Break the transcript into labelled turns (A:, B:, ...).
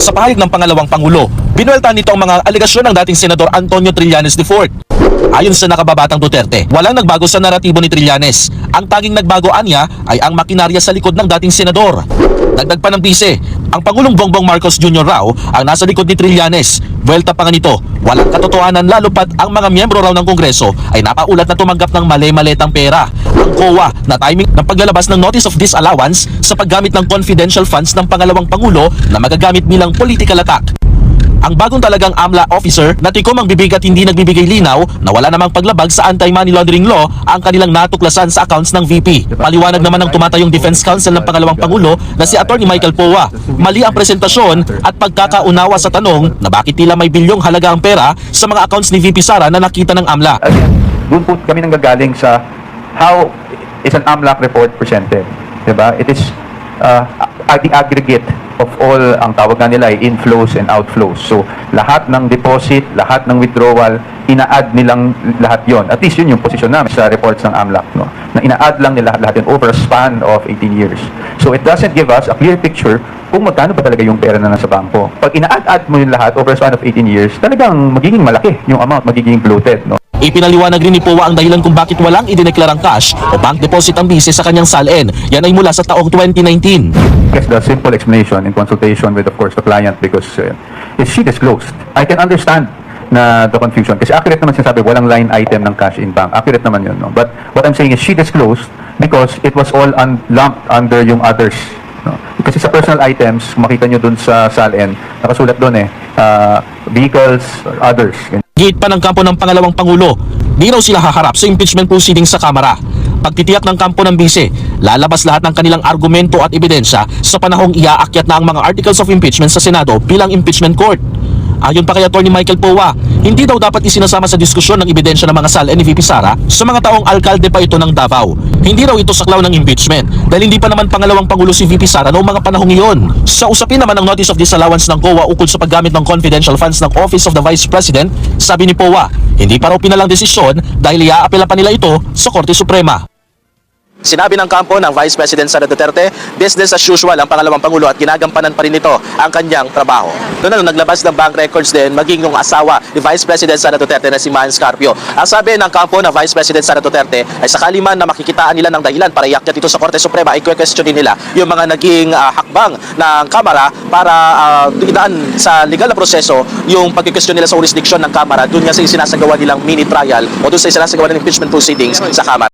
A: Sa pahayag ng pangalawang Pangulo, binuelta nito ang mga alegasyon ng dating Senador Antonio Trillanes IV. Ayon sa nakababatang Duterte, walang nagbago sa naratibo ni Trillanes. Ang tanging nagbago niya ay ang makinarya sa likod ng dating senador. Dagdag pa ng bise, ang Pangulong Bongbong Marcos Jr. raw ang nasa likod ni Trillanes. Vuelta pa nga nito, walang katotohanan lalo pat ang mga miyembro raw ng Kongreso ay napaulat na tumanggap ng mali-maletang pera. Ang COA na timing ng paglalabas ng Notice of Disallowance sa paggamit ng confidential funds ng pangalawang Pangulo na magagamit bilang political attack. Ang bagong talagang AMLA officer na tikom ang bibig at hindi nagbibigay linaw na wala namang paglabag sa anti-money laundering law ang kanilang natuklasan sa accounts ng VP. Paliwanag naman ng tumatayong Defense Counsel ng pangalawang Pangulo na si Atty. Michael Poa. Mali ang presentasyon at pagkakaunawa sa tanong na bakit tila may bilyong halaga ang pera sa mga accounts ni VP Sara na nakita ng AMLA.
B: Again, doon po kami nanggagaling sa how is an AMLAC report presented. Diba? It is the aggregate of all, ang tawag nga nila ay inflows and outflows. So, lahat ng deposit, lahat ng withdrawal, ina-add nilang lahat yon. At least yun yung posisyon namin sa reports ng AMLAC, no? Na ina-add lang nila lahat yun over a span of 18 years. So, it doesn't give us a clear picture kung magkano ba talaga yung pera na nasa bangko. Pag ina-add mo yung lahat over a span of 18 years, talagang magiging malaki yung amount, magiging bloated, no?
A: Ipinaliwanag rin ni Poa ang dahilan kung bakit walang idineklarang cash o bank deposit ang bise sa kanyang SALN. Yan ay mula sa taong 2019.
B: I guess the simple explanation in consultation with, of course, the client because is she disclosed. I can understand na the confusion kasi accurate naman sinasabi walang line item ng cash in bank. Accurate naman yun, no? But what I'm saying is she disclosed because it was all lumped under yung others. No? Kasi sa personal items, makita nyo dun sa SALN, nakasulat dun vehicles or others.
A: Gate pa ng kampo ng pangalawang Pangulo, di raw sila haharap sa impeachment proceedings sa Kamara. Pagtitiyak ng kampo ng bise, lalabas lahat ng kanilang argumento at ebidensya sa panahong iaakyat na ang mga articles of impeachment sa Senado bilang impeachment court. Ayon pa kay Atty. Michael Poa, hindi daw dapat isinasama sa diskusyon ng ebidensya ng mga SALN ni VP Sara sa mga taong alkalde pa ito ng Davao. Hindi raw ito saklaw ng impeachment dahil hindi pa naman pangalawang Pangulo si VP Sara noong mga panahong iyon. Sa usapin naman ng Notice of Disallowance ng COA ukol sa paggamit ng confidential funds ng Office of the Vice President, sabi ni Poa, hindi pa raw pinalang desisyon dahil iaapela pa nila ito sa Korte Suprema. Sinabi ng kampo ng Vice President Sara Duterte, business as usual ang pangalawang Pangulo at ginagampanan pa rin ito ang kanyang trabaho. Doon na naglabas ng bank records din maging yung asawa ni Vice President Sara Duterte na si Man Scarpio. Ang sabi ng kampo ng Vice President Sara Duterte ay sakali man na makikitaan nila ng dahilan para iakyat ito sa Korte Suprema ay questionin nila yung mga naging hakbang ng Kamara para idaan sa legal na proseso yung pag-question nila sa jurisdiction ng Kamara doon nga sa isinasagawa nilang mini trial o doon sa isinasagawa ng impeachment proceedings sa Kamara.